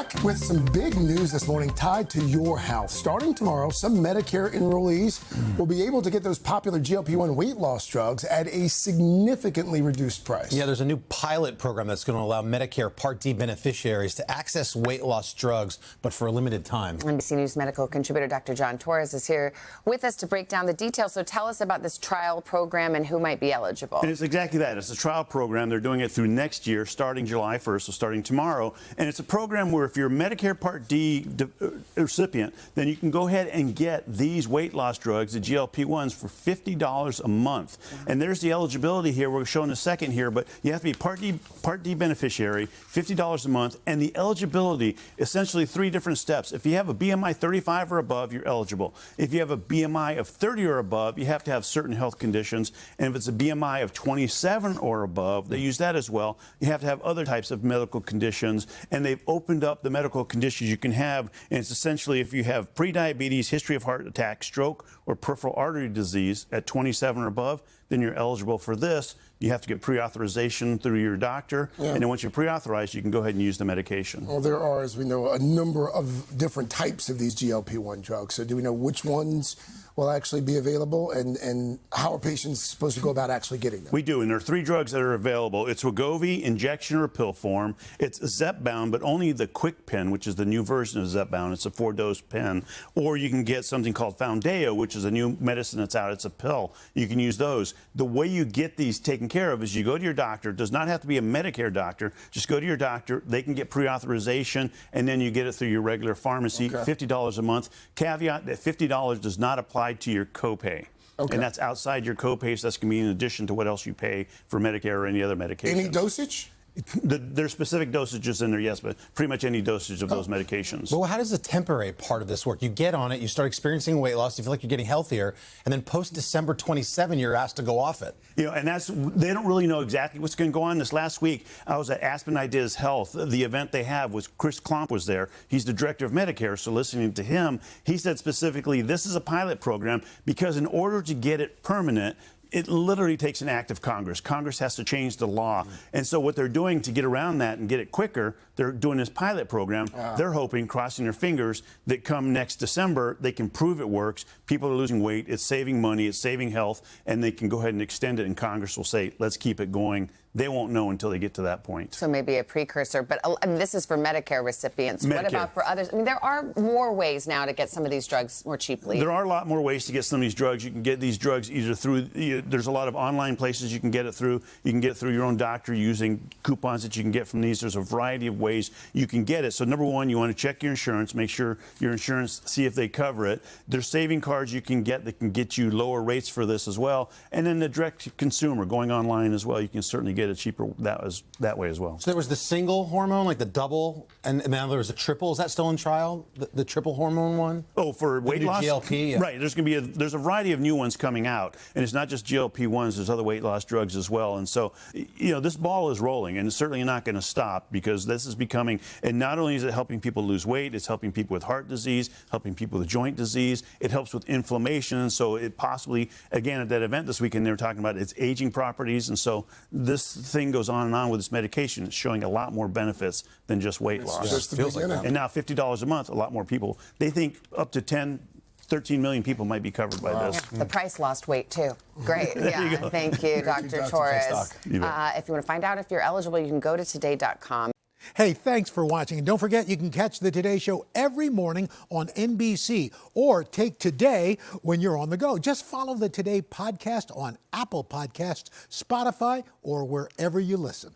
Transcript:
back with some big news this morning tied to your health. Starting tomorrow, some Medicare enrollees will be able to get those popular GLP-1 weight loss drugs at a significantly reduced price. Yeah, there's a new pilot program that's going to allow Medicare Part D beneficiaries to access weight loss drugs, but for a limited time. NBC News medical contributor Dr. Torres is here with us to break down the details. So tell us about this trial program and who might be eligible. And it's exactly that. It's a trial program. They're doing it through next year, starting July 1st, so starting tomorrow. And it's a program where if you're a Medicare Part D recipient, then you can go ahead and get these weight loss drugs, the GLP-1s, for $50 a month. And there's the eligibility here. We'll show in a second here, but you have to be Part D beneficiary, $50 a month, and the eligibility, essentially 3 different steps. If you have a BMI 35 or above, you're eligible. If you have a BMI of 30 or above, you have to have certain health conditions. And if it's a BMI of 27 or above, they use that as well. You have to have other types of medical conditions, and they've opened up the medical conditions you can have. And it's essentially if you have prediabetes, history of heart attack, stroke, or peripheral artery disease at 27 or above, then you're eligible for this. You have to get pre-authorization through your doctor, and then once you're pre-authorized, you can go ahead and use the medication. Well, there are, as we know, a number of different types of these GLP-1 drugs. So do we know which ones will actually be available, and how are patients supposed to go about actually getting them? We do, and there are 3 drugs that are available. It's Wegovy, injection or pill form. It's Zepbound, but only the quick pen, which is the new version of Zepbound. It's a 4-dose pen. Or you can get something called Foundayo, which is a new medicine that's out. It's a pill. You can use those. The way you get these taken care of is you go to your doctor. It does not have to be a Medicare doctor. Just go to your doctor. They can get pre-authorization, and then you get it through your regular pharmacy, $50 a month. Caveat that $50 does not apply to your copay. And that's outside your copay, so that's going to be in addition to what else you pay for Medicare or any other medication. Any dosage? There's specific dosages in there, yes, but pretty much any dosage of those medications. Well, how does the temporary part of this work? You get on it, you start experiencing weight loss, you feel like you're getting healthier, and then post-December 27, you're asked to go off it. You know, and they don't really know exactly what's going to go on. This last week, I was at Aspen Ideas Health. The event they have was Chris Klomp was there. He's the director of Medicare, so listening to him, he said specifically, this is a pilot program because in order to get it permanent, it literally takes an act of Congress. Congress has to change the law. And so what they're doing to get around that and get it quicker, they're doing this pilot program. They're hoping, crossing their fingers, that come next December, they can prove it works. People are losing weight. It's saving money. It's saving health. And they can go ahead and extend it. And Congress will say, let's keep it going. They won't know until they get to that point. So maybe a precursor. But I mean, this is for Medicare recipients. Medicare. What about for others? I mean, there are more ways now to get some of these drugs more cheaply. There are a lot more ways to get some of these drugs. You can get these drugs either through, there's a lot of online places you can get it through. You can get it through your own doctor using coupons that you can get from these. There's a variety of ways you can get it. So number one, you want to check your insurance, make sure your insurance, see if they cover it. There's saving cards you can get that can get you lower rates for this as well. And then the direct consumer, going online as well, you can certainly get it cheaper that way as well. So there was the single hormone, like the double, and now there was a triple. Is that still in trial, the triple hormone one? Oh, for weight loss? GLP, yeah. Right. There's going to be there's a variety of new ones coming out, and it's not just GLP-1s. There's other weight loss drugs as well. And so, you know, this ball is rolling, and it's certainly not going to stop because this is becoming. And not only is it helping people lose weight, it's helping people with heart disease, helping people with joint disease. It helps with inflammation, and so it possibly, again, at that event this weekend, they were talking about its aging properties, and so this thing goes on and on with this medication. It's showing a lot more benefits than just weight loss. Just the beginning. And now $50 a month, a lot more people. They think up to 13 million people might be covered by this. Yeah, the price lost weight, too. Great. Yeah, thank you, Dr. Torres. If you want to find out if you're eligible, you can go to today.com. Hey, thanks for watching. And don't forget, you can catch the Today Show every morning on NBC or take Today when you're on the go. Just follow the Today podcast on Apple Podcasts, Spotify, or wherever you listen.